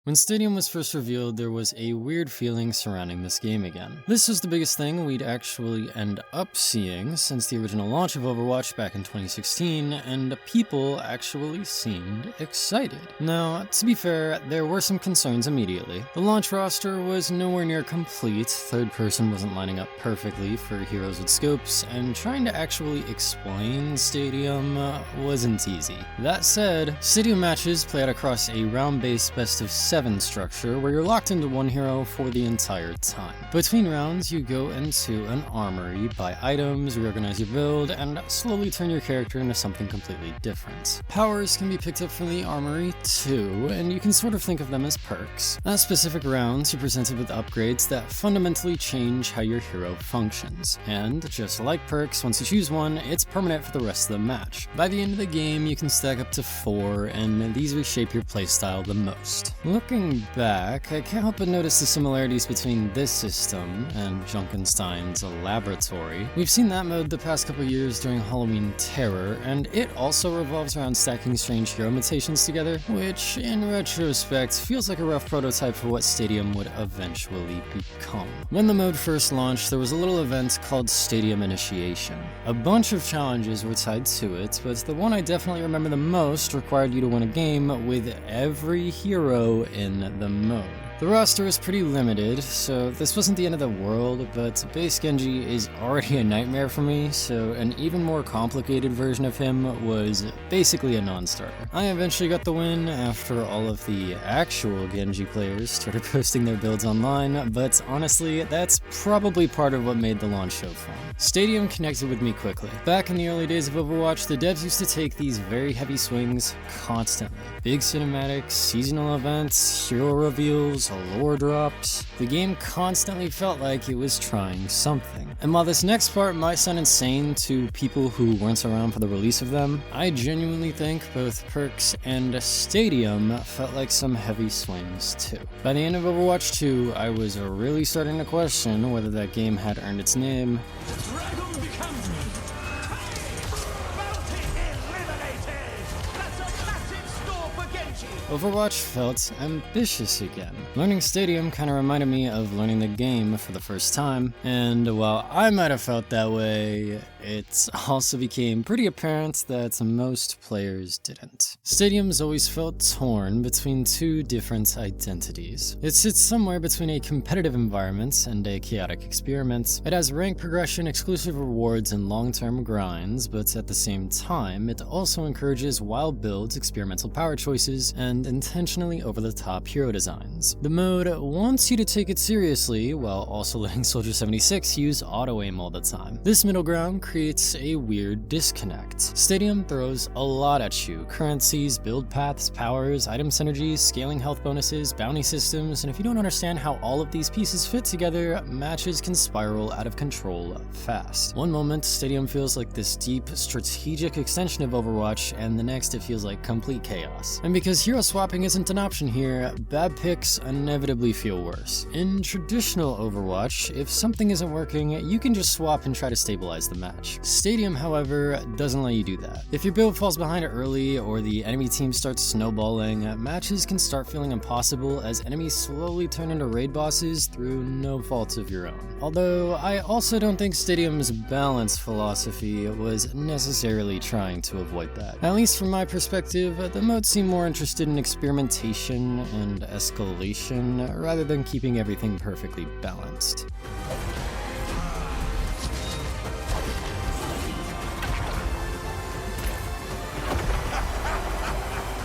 When Stadium was first revealed, there was a weird feeling surrounding this game again. This was the biggest thing we'd actually end up seeing since the original launch of Overwatch back in 2016, and people actually seemed excited. Now, to be fair, there were some concerns immediately. The launch roster was nowhere near complete, third person wasn't lining up perfectly for heroes with scopes, and trying to actually explain Stadium wasn't easy. That said, Stadium matches play out across a round-based best of 7 structure where you're locked into one hero for the entire time. Between rounds, you go into an armory, buy items, reorganize your build, and slowly turn your character into something completely different. Powers can be picked up from the armory too, and you can sort of think of them as perks. At specific rounds, you're presented with upgrades that fundamentally change how your hero functions. And just like perks, once you choose one, it's permanent for the rest of the match. By the end of the game, you can stack up to 4, and these reshape your playstyle the most. Looking back, I can't help but notice the similarities between this system and Junkenstein's Laboratory. We've seen that mode the past couple years during Halloween Terror, and it also revolves around stacking strange hero mutations together, which, in retrospect, feels like a rough prototype for what Stadium would eventually become. When the mode first launched, there was a little event called Stadium Initiation. A bunch of challenges were tied to it, but the one I definitely remember the most required you to win a game with every hero in the mode. The roster is pretty limited, so this wasn't the end of the world, but base Genji is already a nightmare for me, so an even more complicated version of him was basically a non-starter. I eventually got the win after all of the actual Genji players started posting their builds online, but honestly, that's probably part of what made the launch so fun. Stadium connected with me quickly. Back in the early days of Overwatch, the devs used to take these very heavy swings constantly. Big cinematics, seasonal events, hero reveals, lore drops. The game constantly felt like it was trying something. And while this next part might sound insane to people who weren't around for the release of them, I genuinely think both Perks and Stadium felt like some heavy swings too. By the end of Overwatch 2, I was really starting to question whether that game had earned its name. The dragon becomes me. Bounty eliminated. That's a massive score for Genji. Overwatch felt ambitious again. Learning Stadium kinda reminded me of learning the game for the first time, and while I might have felt that way, it also became pretty apparent that most players didn't. Stadium's always felt torn between two different identities. It sits somewhere between a competitive environment and a chaotic experiment. It has rank progression, exclusive rewards, and long-term grinds, but at the same time, it also encourages wild builds, experimental power choices, and intentionally over-the-top hero designs. The mode wants you to take it seriously, while also letting Soldier 76 use auto-aim all the time. This middle ground creates a weird disconnect. Stadium throws a lot at you: currencies, build paths, powers, item synergies, scaling health bonuses, bounty systems, and if you don't understand how all of these pieces fit together, matches can spiral out of control fast. One moment, Stadium feels like this deep, strategic extension of Overwatch, and the next it feels like complete chaos. And because hero swapping isn't an option here, bad picks inevitably feel worse. In traditional Overwatch, if something isn't working, you can just swap and try to stabilize the match. Stadium, however, doesn't let you do that. If your build falls behind early or the enemy team starts snowballing, matches can start feeling impossible as enemies slowly turn into raid bosses through no fault of your own. Although, I also don't think Stadium's balance philosophy was necessarily trying to avoid that. At least from my perspective, the mode seemed more interested in experimentation and escalation rather than keeping everything perfectly balanced.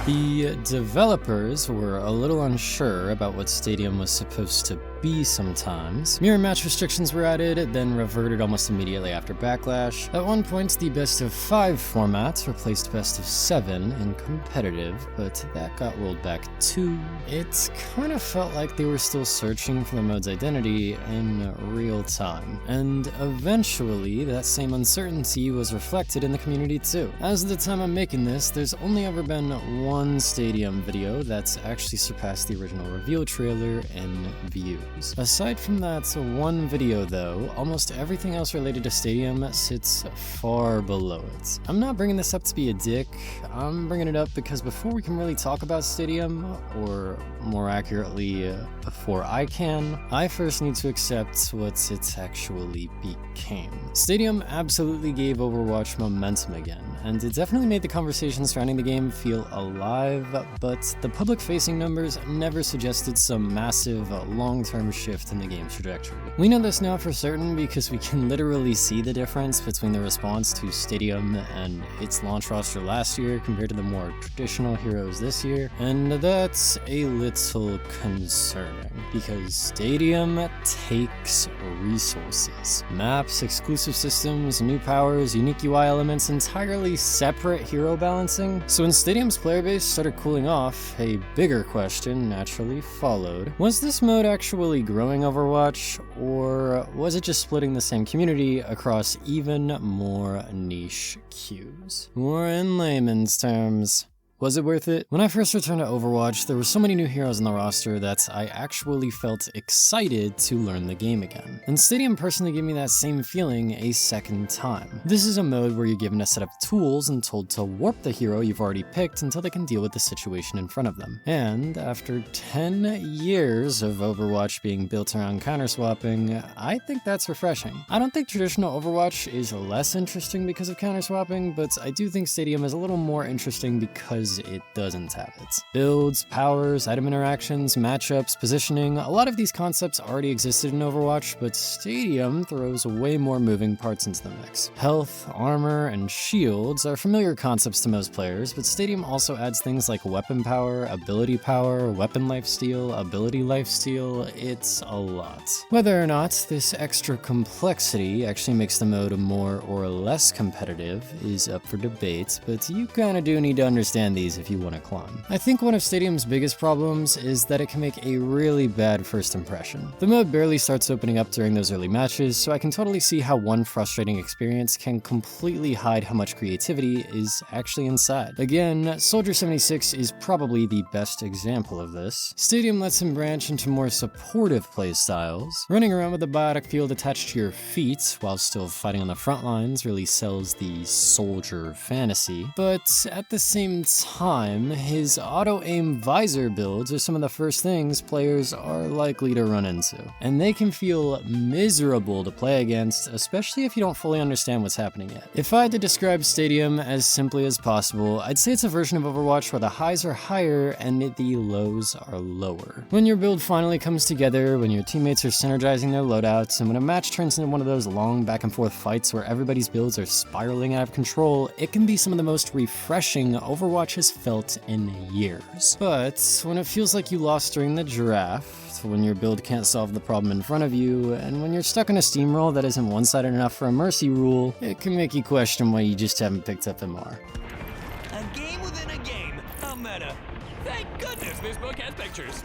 The developers were a little unsure about what Stadium was supposed to be sometimes. Mirror match restrictions were added, then reverted almost immediately after Backlash. At one point, the best of 5 format replaced best of 7 in competitive, but that got rolled back too. It kind of felt like they were still searching for the mode's identity in real time. And eventually, that same uncertainty was reflected in the community too. As of the time I'm making this, there's only ever been one one Stadium video that's actually surpassed the original reveal trailer in views. Aside from that one video though, almost everything else related to Stadium sits far below it. I'm not bringing this up to be a dick, I'm bringing it up because before we can really talk about Stadium, or more accurately, before I can, I first need to accept what it actually became. Stadium absolutely gave Overwatch momentum again, and it definitely made the conversation surrounding the game feel alive, but the public-facing numbers never suggested some massive, long-term shift in the game's trajectory. We know this now for certain because we can literally see the difference between the response to Stadium and its launch roster last year compared to the more traditional heroes this year, and that's a little concerning, because Stadium takes resources. Maps, exclusive systems, new powers, unique UI elements, entirely separate hero balancing. So when Stadium's player base started cooling off, a bigger question naturally followed. Was this mode actually growing Overwatch, or was it just splitting the same community across even more niche queues? Or in layman's terms, was it worth it? When I first returned to Overwatch, there were so many new heroes on the roster that I actually felt excited to learn the game again. And Stadium personally gave me that same feeling a second time. This is a mode where you're given a set of tools and told to warp the hero you've already picked until they can deal with the situation in front of them. And after 10 years of Overwatch being built around counter-swapping, I think that's refreshing. I don't think traditional Overwatch is less interesting because of counter-swapping, but I do think Stadium is a little more interesting because it doesn't have it. Builds, powers, item interactions, matchups, positioning, a lot of these concepts already existed in Overwatch, but Stadium throws way more moving parts into the mix. Health, armor, and shields are familiar concepts to most players, but Stadium also adds things like weapon power, weapon lifesteal, ability lifesteal. It's a lot. Whether or not this extra complexity actually makes the mode more or less competitive is up for debate, but you kinda do need to understand these if you want to climb. I think one of Stadium's biggest problems is that it can make a really bad first impression. The mode barely starts opening up during those early matches, so I can totally see how one frustrating experience can completely hide how much creativity is actually inside. Again, Soldier 76 is probably the best example of this. Stadium lets him branch into more supportive playstyles. Running around with a biotic field attached to your feet while still fighting on the front lines really sells the soldier fantasy, but at the same time, his auto-aim visor builds are some of the first things players are likely to run into, and they can feel miserable to play against, especially if you don't fully understand what's happening yet. If I had to describe Stadium as simply as possible, I'd say it's a version of Overwatch where the highs are higher and the lows are lower. When your build finally comes together, when your teammates are synergizing their loadouts, and when a match turns into one of those long back and forth fights where everybody's builds are spiraling out of control, it can be some of the most refreshing Overwatch has felt in years. But when it feels like you lost during the draft, when your build can't solve the problem in front of you, and when you're stuck in a steamroll that isn't one-sided enough for a mercy rule, it can make you question why you just haven't picked up MR. A game within a game. A meta. Thank goodness this book has pictures.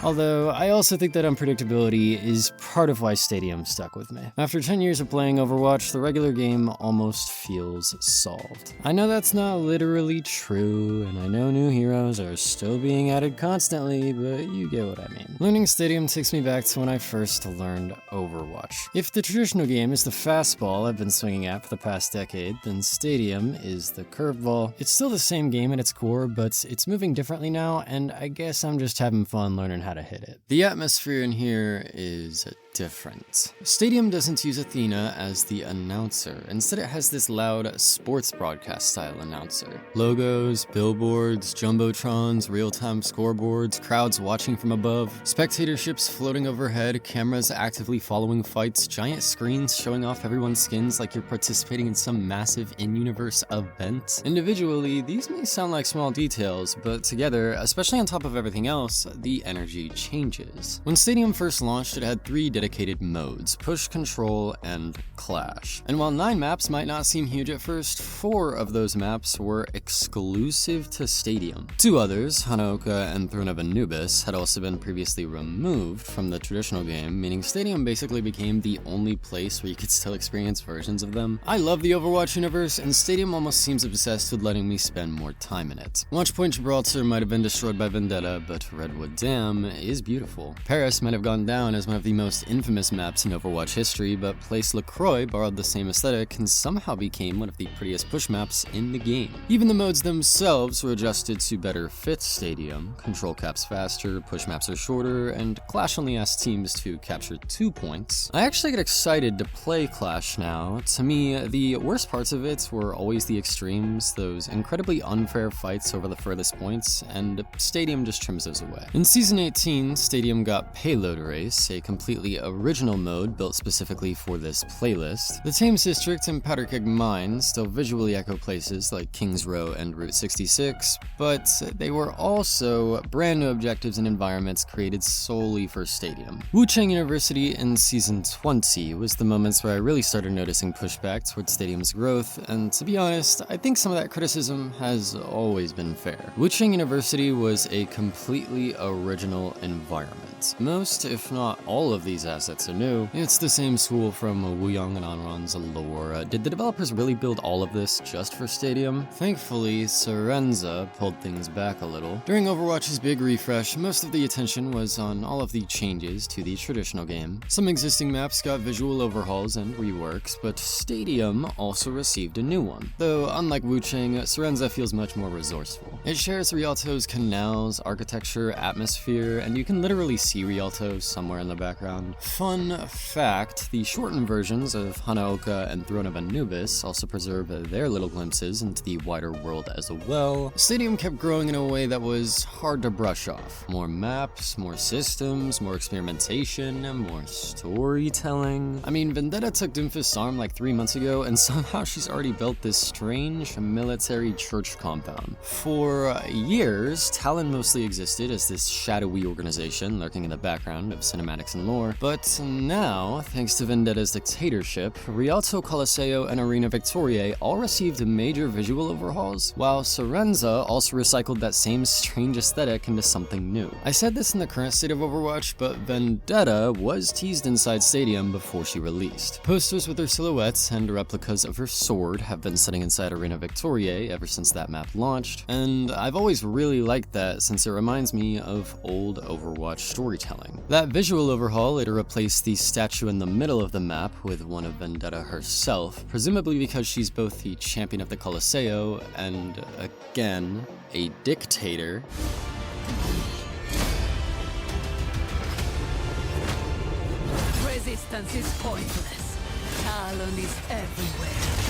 Although, I also think that unpredictability is part of why Stadium stuck with me. After 10 years of playing Overwatch, the regular game almost feels solved. I know that's not literally true, and I know new heroes are still being added constantly, but you get what I mean. Learning Stadium takes me back to when I first learned Overwatch. If the traditional game is the fastball I've been swinging at for the past decade, then Stadium is the curveball. It's still the same game at its core, but it's moving differently now, and I guess I'm just having fun learning how to hit it. The atmosphere in here is different. Stadium doesn't use Athena as the announcer. Instead, it has this loud sports broadcast style announcer. Logos, billboards, jumbotrons, real-time scoreboards, crowds watching from above, spectatorships floating overhead, cameras actively following fights, giant screens showing off everyone's skins like you're participating in some massive in-universe event. Individually, these may sound like small details, but together, especially on top of everything else, the energy changes. When Stadium first launched, it had 3 dedicated modes: Push, Control, and Clash. And while 9 maps might not seem huge at first, 4 of those maps were exclusive to Stadium. 2 others, Hanaoka and Throne of Anubis, had also been previously removed from the traditional game, meaning Stadium basically became the only place where you could still experience versions of them. I love the Overwatch universe, and Stadium almost seems obsessed with letting me spend more time in it. Watchpoint Gibraltar might have been destroyed by Vendetta, but Redwood Dam is beautiful. Paris might have gone down as one of the most infamous maps in Overwatch history, but Place LaCroix borrowed the same aesthetic and somehow became one of the prettiest push maps in the game. Even the modes themselves were adjusted to better fit Stadium. Control caps faster, push maps are shorter, and Clash only asks teams to capture 2 points. I actually get excited to play Clash now. To me, the worst parts of it were always the extremes, those incredibly unfair fights over the furthest points, and Stadium just trims those away. In Season 18, Stadium got Payload Race, a completely original mode built specifically for this playlist. The Thames District and Powder Keg Mine still visually echo places like Kings Row and Route 66, but they were also brand new objectives and environments created solely for Stadium. Wuchang University in Season 20 was the moments where I really started noticing pushback towards Stadium's growth, and to be honest, I think some of that criticism has always been fair. Wuchang University was a completely original environment. Most, if not all of these assets are new. It's the same school from Wuyong and Anran's lore. Did the developers really build all of this just for Stadium? Thankfully, Sarenza pulled things back a little. During Overwatch's big refresh, most of the attention was on all of the changes to the traditional game. Some existing maps got visual overhauls and reworks, but Stadium also received a new one. Though, unlike Wuchang, Sarenza feels much more resourceful. It shares Rialto's canals, architecture, atmosphere, and you can literally see Rialto somewhere in the background. Fun fact, the shortened versions of Hanaoka and Throne of Anubis also preserve their little glimpses into the wider world as well. Stadium kept growing in a way that was hard to brush off. More maps, more systems, more experimentation, more storytelling. I mean, Vendetta took Doomfist's arm like 3 months ago, and somehow she's already built this strange military church compound. For years, Talon mostly existed as this shadowy organization lurking in the background of cinematics and lore, but now, thanks to Vendetta's dictatorship, Rialto Colosseo and Arena Victoriae all received major visual overhauls, while Sarenza also recycled that same strange aesthetic into something new. I said this in the current state of Overwatch, but Vendetta was teased inside Stadium before she released. Posters with her silhouettes and replicas of her sword have been sitting inside Arena Victoriae ever since that map launched, and I've always really liked that since it reminds me of old Overwatch storytelling. That visual overhaul later replaced the statue in the middle of the map with one of Vendetta herself, presumably because she's both the champion of the Colosseo and, again, a dictator. Resistance is pointless. Talon is everywhere.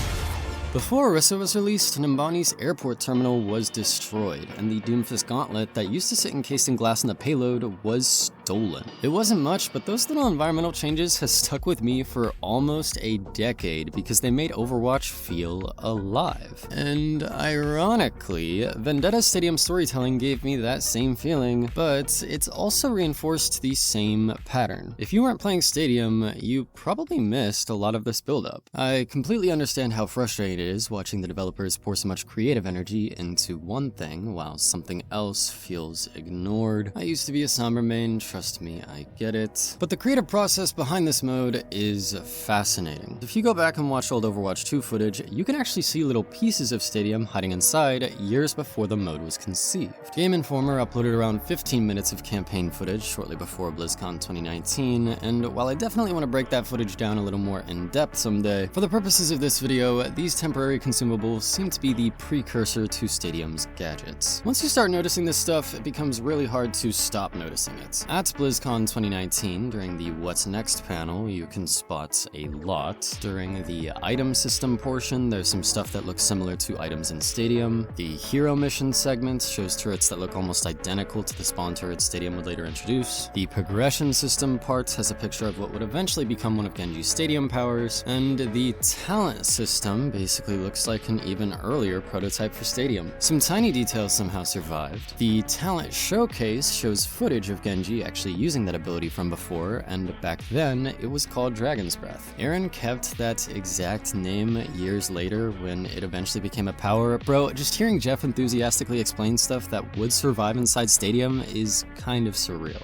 Before Orisa was released, Nimbani's airport terminal was destroyed, and the Doomfist gauntlet that used to sit encased in glass in the payload was stolen. It wasn't much, but those little environmental changes has stuck with me for almost a decade because they made Overwatch feel alive. And ironically, Vendetta Stadium storytelling gave me that same feeling, but it's also reinforced the same pattern. If you weren't playing Stadium, you probably missed a lot of this buildup. I completely understand how frustrating it is watching the developers pour so much creative energy into one thing while something else feels ignored. I used to be a Sombra main, trust me, I get it. But the creative process behind this mode is fascinating. If you go back and watch old Overwatch 2 footage, you can actually see little pieces of Stadium hiding inside years before the mode was conceived. Game Informer uploaded around 15 minutes of campaign footage shortly before BlizzCon 2019, and while I definitely want to break that footage down a little more in depth someday, for the purposes of this video, these temporary consumables seem to be the precursor to Stadium's gadgets. Once you start noticing this stuff, it becomes really hard to stop noticing it. At BlizzCon 2019, during the What's Next panel, you can spot a lot. During the item system portion, there's some stuff that looks similar to items in Stadium. The hero mission segment shows turrets that look almost identical to the spawn turrets Stadium would later introduce. The progression system part has a picture of what would eventually become one of Genji's Stadium powers, and the talent system basically looks like an even earlier prototype for Stadium. Some tiny details somehow survived. The talent showcase shows footage of Genji actually using that ability from before, and back then, it was called Dragon's Breath. Aaron kept that exact name years later when it eventually became a power. Bro, just hearing Jeff enthusiastically explain stuff that would survive inside Stadium is kind of surreal.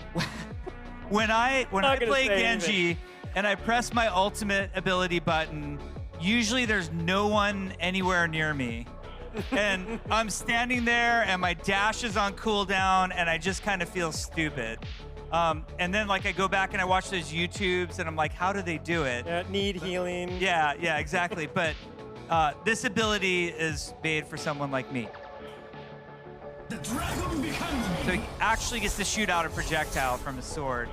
When I play Genji anything. and I press my ultimate ability button, usually there's no one anywhere near me. And I'm standing there and my dash is on cooldown and I just kind of feel stupid. And then like I go back and I watch those YouTubes and I'm like, how do they do it? Need healing. Yeah, exactly. But this ability is made for someone like me. So he actually gets to shoot out a projectile from his sword.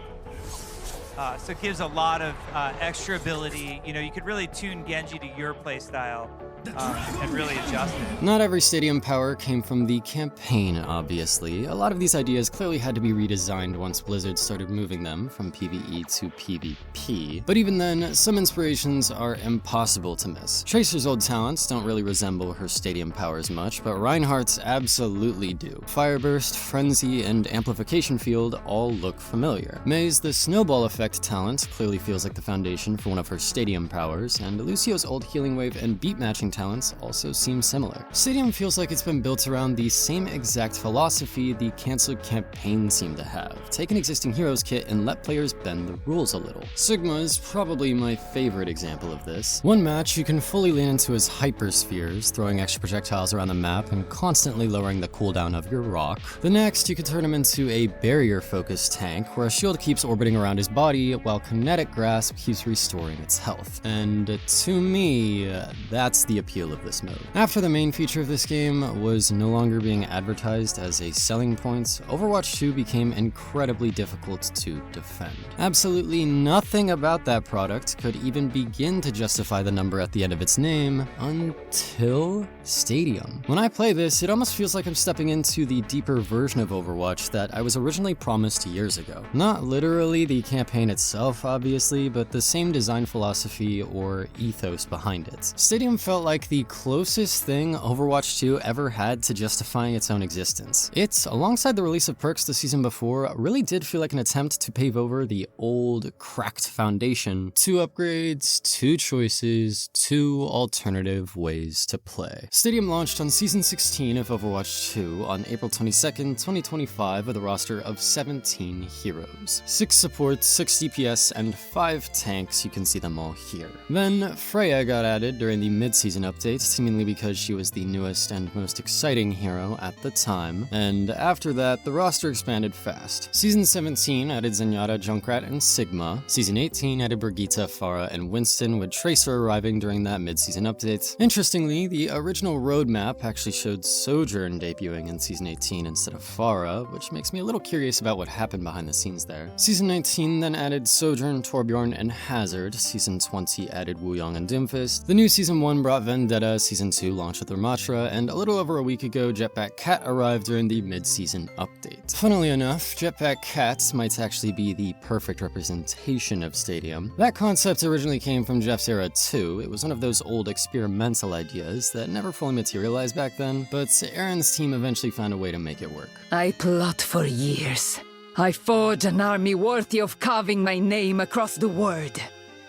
So it gives a lot of extra ability. You know, you could really tune Genji to your playstyle and really adjust it. Not every Stadium power came from the campaign, obviously. A lot of these ideas clearly had to be redesigned once Blizzard started moving them from PvE to PvP. But even then, some inspirations are impossible to miss. Tracer's old talents don't really resemble her Stadium powers much, but Reinhardt's absolutely do. Fireburst, Frenzy, and Amplification Field all look familiar. Mei's the Snowball Effect talent clearly feels like the foundation for one of her Stadium powers, and Lucio's old Healing Wave and Beat Matching talents also seem similar. Stadium feels like it's been built around the same exact philosophy the cancelled campaign seemed to have. Take an existing heroes kit and let players bend the rules a little. Sigma is probably my favorite example of this. One match you can fully lean into his hyperspheres, throwing extra projectiles around the map and constantly lowering the cooldown of your rock. The next, you could turn him into a barrier-focused tank, where a shield keeps orbiting around his body while Kinetic Grasp keeps restoring its health. And to me, that's the appeal of this mode. After the main feature of this game was no longer being advertised as a selling point, Overwatch 2 became incredibly difficult to defend. Absolutely nothing about that product could even begin to justify the number at the end of its name until Stadium. When I play this, it almost feels like I'm stepping into the deeper version of Overwatch that I was originally promised years ago. Not literally the campaign itself, obviously, but the same design philosophy or ethos behind it. Stadium felt like the closest thing Overwatch 2 ever had to justifying its own existence. It, alongside the release of perks the season before, really did feel like an attempt to pave over the old, cracked foundation. 2 upgrades, 2 choices, 2 alternative ways to play. Stadium launched on Season 16 of Overwatch 2 on April 22nd, 2025 with a roster of 17 heroes. 6 supports, 6 DPS, and 5 tanks, you can see them all here. Then, Freya got added during the mid-season update, seemingly because she was the newest and most exciting hero at the time, and after that, the roster expanded fast. Season 17 added Zenyatta, Junkrat, and Sigma. Season 18 added Brigitte, Pharah, and Winston, with Tracer arriving during that mid-season update. Interestingly, the original roadmap actually showed Sojourn debuting in Season 18 instead of Pharah, which makes me a little curious about what happened behind the scenes there. Season 19 then added Sojourn, Torbjorn, and Hazard. Season 20 added Wuyong and Doomfist. The new Season 1 brought Vendetta, Season 2 launched with Ramatra, and a little over a week ago, Jetpack Cat arrived during the mid-season update. Funnily enough, Jetpack Cat might actually be the perfect representation of Stadium. That concept originally came from Jeff's era too. It was one of those old experimental ideas that never fully materialized back then, but Aaron's team eventually found a way to make it work. I plot for years. I forge an army worthy of carving my name across the world.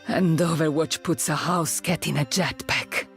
And Overwatch puts a house cat in a jetpack.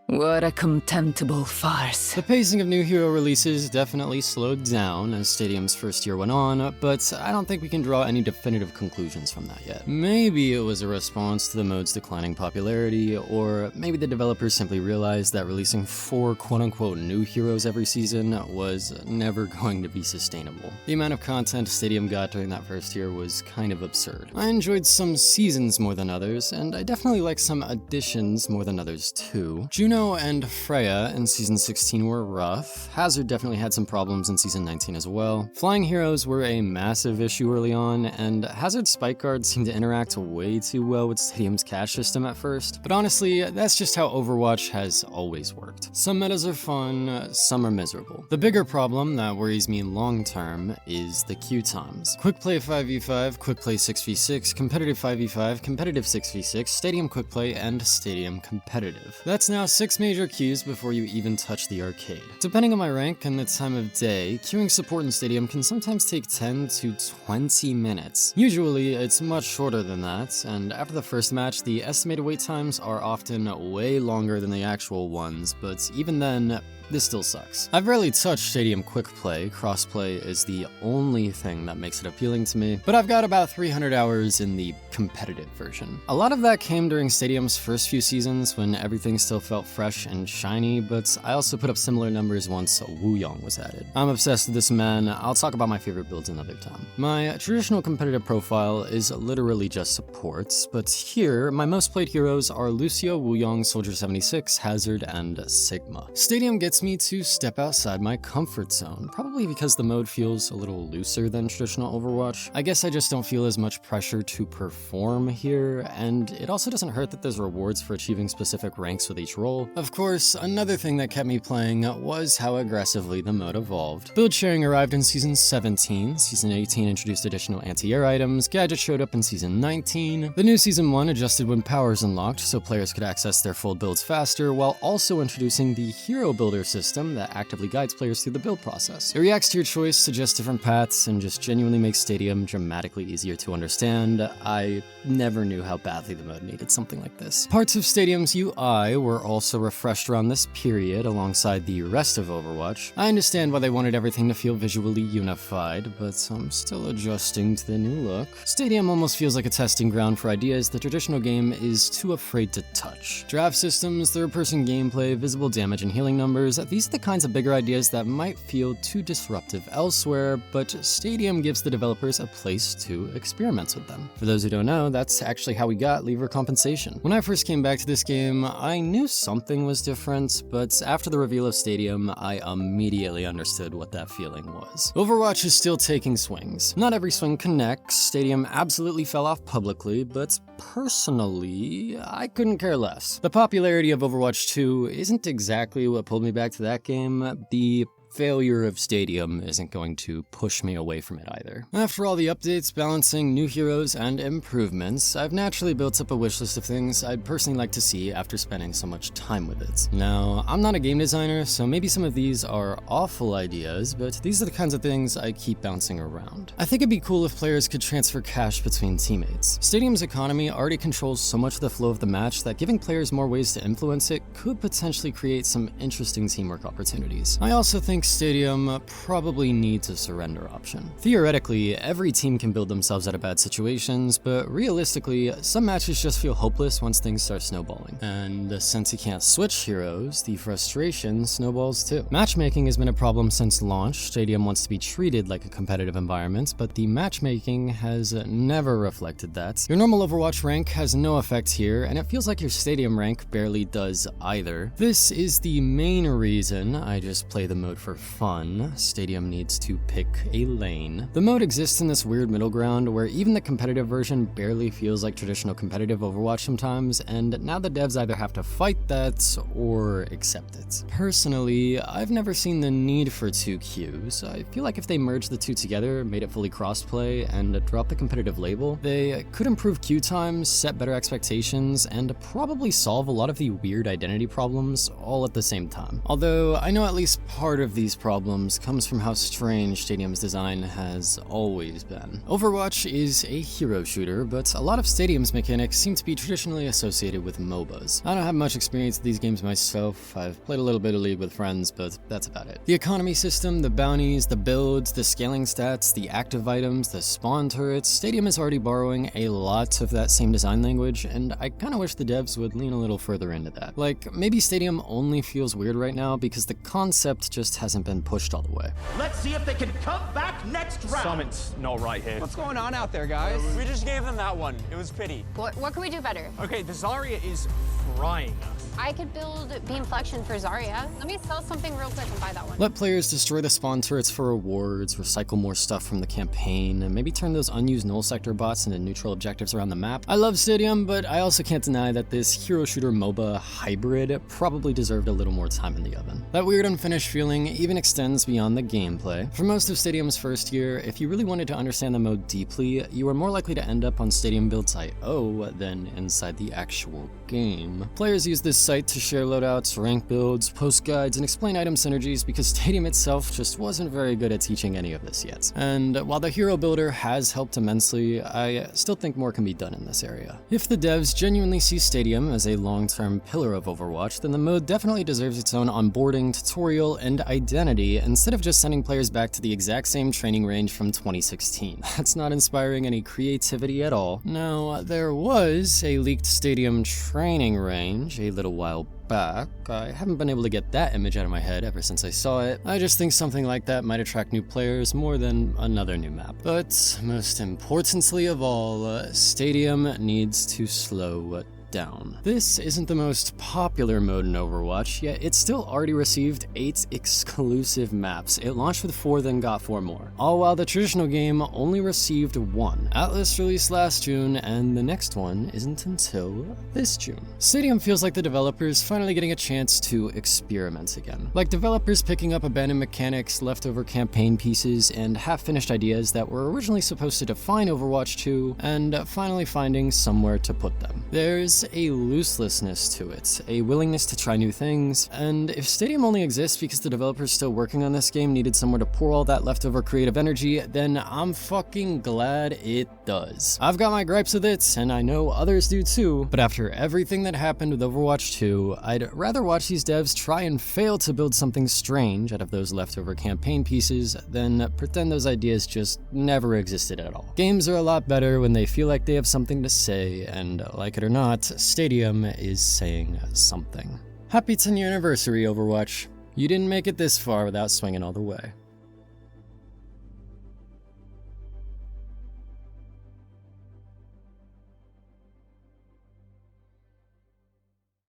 What a contemptible farce. The pacing of new hero releases definitely slowed down as Stadium's first year went on, but I don't think we can draw any definitive conclusions from that yet. Maybe it was a response to the mode's declining popularity, or maybe the developers simply realized that releasing 4 quote-unquote new heroes every season was never going to be sustainable. The amount of content Stadium got during that first year was kind of absurd. I enjoyed some seasons more than others, and I definitely liked some additions more than others too. Juno and Freya in Season 16 were rough. Hazard definitely had some problems in Season 19 as well. Flying heroes were a massive issue early on, and Hazard's spike guards seemed to interact way too well with Stadium's cash system at first. But honestly, that's just how Overwatch has always worked. Some metas are fun, some are miserable. The bigger problem that worries me long term is the queue times. Quick play 5v5, quick play 6v6, competitive 5v5, competitive 6v6, stadium quick play, and stadium competitive. That's now 6 6 major queues before you even touch the arcade. Depending on my rank and the time of day, queuing support in Stadium can sometimes take 10 to 20 minutes. Usually, it's much shorter than that, and after the first match, the estimated wait times are often way longer than the actual ones, but even then, this still sucks. I've rarely touched Stadium Quick Play. Crossplay is the only thing that makes it appealing to me, but I've got about 300 hours in the competitive version. A lot of that came during Stadium's first few seasons when everything still felt fresh and shiny, but I also put up similar numbers once Wuyong was added. I'm obsessed with this man. I'll talk about my favorite builds another time. My traditional competitive profile is literally just supports, but here, my most played heroes are Lucio, Wuyong, Soldier 76, Hazard, and Sigma. Stadium gets me to step outside my comfort zone, probably because the mode feels a little looser than traditional Overwatch. I guess I just don't feel as much pressure to perform here, and it also doesn't hurt that there's rewards for achieving specific ranks with each role. Of course, another thing that kept me playing was how aggressively the mode evolved. Build sharing arrived in Season 17, Season 18 introduced additional anti-air items, gadgets showed up in Season 19, the new Season 1 adjusted when powers unlocked so players could access their full builds faster, while also introducing the Hero Builder system that actively guides players through the build process. It reacts to your choice, suggests different paths, and just genuinely makes Stadium dramatically easier to understand. I never knew how badly the mode needed something like this. Parts of Stadium's UI were also refreshed around this period alongside the rest of Overwatch. I understand why they wanted everything to feel visually unified, but I'm still adjusting to the new look. Stadium almost feels like a testing ground for ideas the traditional game is too afraid to touch. Draft systems, third-person gameplay, visible damage and healing numbers, these are the kinds of bigger ideas that might feel too disruptive elsewhere, but Stadium gives the developers a place to experiment with them. For those who don't know, that's actually how we got lever compensation. When I first came back to this game, I knew something was different, but after the reveal of Stadium, I immediately understood what that feeling was. Overwatch is still taking swings. Not every swing connects. Stadium absolutely fell off publicly, but personally, I couldn't care less. The popularity of Overwatch 2 isn't exactly what pulled me back to that game. The failure of Stadium isn't going to push me away from it either. After all the updates, balancing new heroes, and improvements, I've naturally built up a wishlist of things I'd personally like to see after spending so much time with it. Now, I'm not a game designer, so maybe some of these are awful ideas, but these are the kinds of things I keep bouncing around. I think it'd be cool if players could transfer cash between teammates. Stadium's economy already controls so much of the flow of the match that giving players more ways to influence it could potentially create some interesting teamwork opportunities. I also think Stadium probably needs a surrender option. Theoretically, every team can build themselves out of bad situations, but realistically, some matches just feel hopeless once things start snowballing. And since you can't switch heroes, the frustration snowballs too. Matchmaking has been a problem since launch. Stadium wants to be treated like a competitive environment, but the matchmaking has never reflected that. Your normal Overwatch rank has no effect here, and it feels like your Stadium rank barely does either. This is the main reason I just play the mode for fun. Stadium needs to pick a lane. The mode exists in this weird middle ground where even the competitive version barely feels like traditional competitive Overwatch sometimes, and now the devs either have to fight that or accept it. Personally, I've never seen the need for 2 queues. I feel like if they merged the two together, made it fully crossplay, and dropped the competitive label, they could improve queue times, set better expectations, and probably solve a lot of the weird identity problems all at the same time. Although I know at least part of these problems comes from how strange Stadium's design has always been. Overwatch is a hero shooter, but a lot of Stadium's mechanics seem to be traditionally associated with MOBAs. I don't have much experience with these games myself. I've played a little bit of League with friends, but that's about it. The economy system, the bounties, the builds, the scaling stats, the active items, the spawn turrets, Stadium is already borrowing a lot of that same design language, and I kinda wish the devs would lean a little further into that. Like, maybe Stadium only feels weird right now because the concept just hasn't been pushed all the way. Let's see if they can come back next round. Summit's not right here. What's going on out there, guys? We just gave them that one. It was pity. What can we do better? Okay, the Zarya is frying us. I could build Beam Flexion for Zarya. Let me sell something real quick and buy that one. Let players destroy the spawn turrets for rewards, recycle more stuff from the campaign, and maybe turn those unused null sector bots into neutral objectives around the map. I love Stadium, but I also can't deny that this hero shooter MOBA hybrid probably deserved a little more time in the oven. That weird unfinished feeling even extends beyond the gameplay. For most of Stadium's first year, if you really wanted to understand the mode deeply, you were more likely to end up on Stadium Builds.io than inside the actual game. Players use this site to share loadouts, rank builds, post guides, and explain item synergies because Stadium itself just wasn't very good at teaching any of this yet. And while the hero builder has helped immensely, I still think more can be done in this area. If the devs genuinely see Stadium as a long-term pillar of Overwatch, then the mode definitely deserves its own onboarding, tutorial, and identity instead of just sending players back to the exact same training range from 2016. That's not inspiring any creativity at all. Now, there was a leaked Stadium training range a little while back. I haven't been able to get that image out of my head ever since I saw it. I just think something like that might attract new players more than another new map. But most importantly of all, Stadium needs to slow down. This isn't the most popular mode in Overwatch, yet it still already received 8 exclusive maps. It launched with 4, then got 4 more. All while the traditional game only received 1. Atlas released last June, and the next one isn't until this June. Stadium feels like the developers finally getting a chance to experiment again. Like developers picking up abandoned mechanics, leftover campaign pieces, and half-finished ideas that were originally supposed to define Overwatch 2, and finally finding somewhere to put them. There's a looselessness to it, a willingness to try new things, and if Stadium only exists because the developers still working on this game needed somewhere to pour all that leftover creative energy, then I'm fucking glad it does. I've got my gripes with it, and I know others do too, but after everything that happened with Overwatch 2, I'd rather watch these devs try and fail to build something strange out of those leftover campaign pieces than pretend those ideas just never existed at all. Games are a lot better when they feel like they have something to say, and like it or not, Stadium is saying something. Happy 10-year anniversary, Overwatch. You didn't make it this far without swinging all the way.